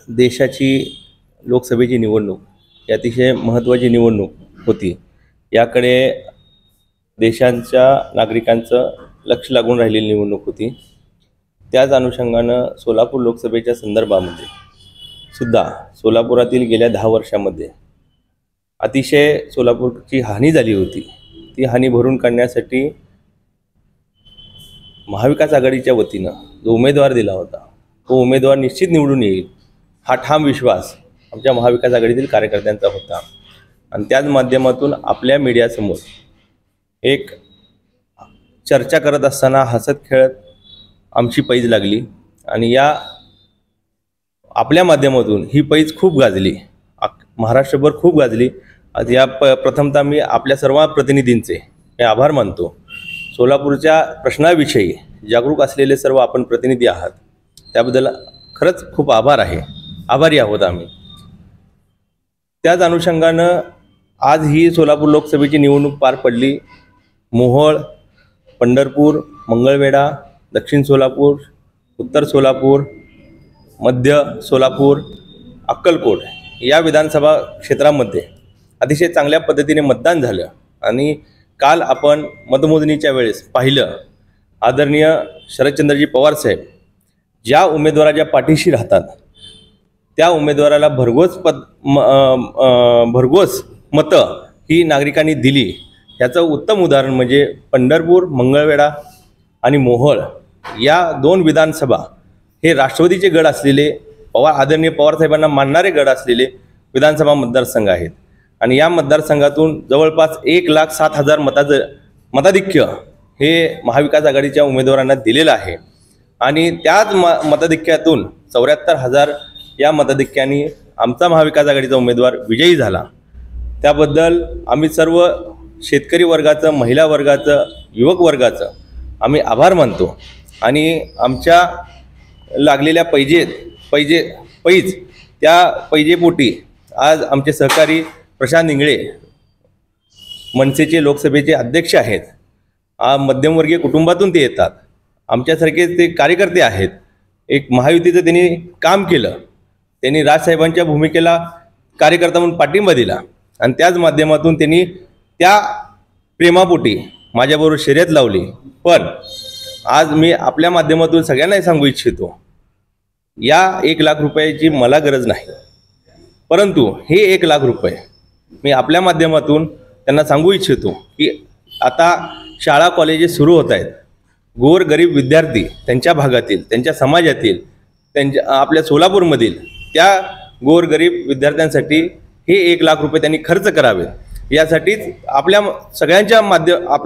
देशाची लोकसभेची निवडणूक ही अतिशय महत्त्वाची निवडणूक होती। याकडे देशांच्या नागरिकांचं लक्ष लागून राहिलेली निवडणूक होती। त्याच अनुषंगानं सोलापूर लोकसभेच्या संदर्भामध्ये सुद्धा सोलापुरातील गेल्या 10 वर्षांमध्ये अतिशय सोलापूरची हानी झाली होती। ती हानी भरून काढण्यासाठी महाविकास आघाडीच्या वतीनं जो उमेदवार दिला होता तो उमेदवार निश्चित निवडून येईल हा ठाम विश्वास आमच्या महाविकास आघाडीतील कार्यकर्त्यांचा होता। आणि त्याच माध्यमातून आपल्या मीडियासमोर एक चर्चा करत असताना हसत खेळत आमची पैज लागली आणि या आपल्या माध्यमातून ही पैज खूप गाजली, महाराष्ट्रभर खूप गाजली। आज या प्रथमतः मी आपल्या सर्व प्रतिनिधींचे मी आभार मानतो। सोलापूरच्या प्रश्नाविषयी जागरूक असलेले सर्व आपण प्रतिनिधी आहात, त्याबद्दल खरंच खूप आभारी आहोत आम्ही। त्याच अनुषंगानं आज ही सोलापूर लोकसभेची निवडणूक पार पडली। मोहोळ, पंढरपूर, मंगळवेढा, दक्षिण सोलापूर, उत्तर सोलापूर, मध्य सोलापूर, अक्कलकोट या विधानसभा क्षेत्रामध्ये अतिशय चांगल्या पद्धतीने मतदान झालं। आणि काल आपण मतमोजणीच्या वेळेस पाहिलं, आदरणीय शरदचंद्रजी पवार साहेब ज्या उमेदवाराच्या पाठीशी राहतात त्या उमेदवाराला भरघोस मतं ही नागरिकांनी दिली। याचं उत्तम उदाहरण म्हणजे पंढरपूर, मंगळवेढा आणि मोहोळ या 2 विधानसभा हे राष्ट्रवादीचे गड असलेले, आदरणीय पवार साहेबांना मानणारे गड असलेले विधानसभा मतदारसंघ आहेत। आणि या मतदारसंघातून जवळपास 1,07,000 मताधिक्य हे महाविकास आघाडीच्या उमेदवारांना दिलेलं आहे। आणि त्याच मताधिक्यातून 74,000 या मताधिक्याने आमचा महाविकास आघाडीचा उमेदवार विजयी झाला। त्याबद्दल आम्ही सर्व शेतकरी वर्गाचं, महिला वर्गाचं, युवक वर्गाचं आम्ही आभार मानतो। आणि आमच्या लागलेल्या पैज त्या पैजेपोटी आज आमचे सहकारी प्रशांत इंगळे मनसेचे लोकसभेचे अध्यक्ष आहेत। मध्यमवर्गीय कुटुंबातून ते येतात, आमच्यासारखे ते कार्यकर्ते आहेत। एक महायुतीचं त्यांनी काम केलं, त्यांनी राजसाहेबांच्या भूमिकेला कार्यकर्ता म्हणून पाठिंबा दिला आणि त्याच माध्यमातून त्यांनी त्या प्रेमापोटी माझ्याबरोबर शर्यत लावली। पण आज मी आपल्या माध्यमातून सगळ्यांनाही सांगू इच्छितो, या 1 लाख रुपयाची मला गरज नाही, परंतु हे 1 लाख रुपये मी आपल्या माध्यमातून त्यांना सांगू इच्छितो की आता शाळा कॉलेजेस सुरू होत आहेत। गोरगरीब विद्यार्थी, त्यांच्या भागातील, त्यांच्या समाजातील, आपल्या सोलापूरमधील त्या गोरगरीब विद्यार्थ्यांसाठी हे 1 लाख रुपये त्यांनी खर्च करावे। यासाठीच आपल्या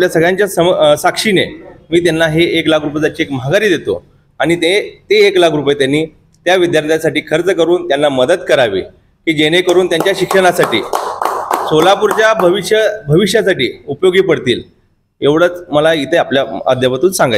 सगळ्यांच्या साक्षीने मी त्यांना हे 1 लाख रुपयाचा चेक माघारी देतो। आणि ते 1 लाख रुपये त्यांनी त्या विद्यार्थ्यांसाठी खर्च करून त्यांना मदत करावी की जेणेकरून त्यांच्या शिक्षणासाठी, सोलापूरच्या भविष्यासाठी उपयोगी पडतील। एवढंच मला इथे आपल्या माध्यमातून सांगायचं।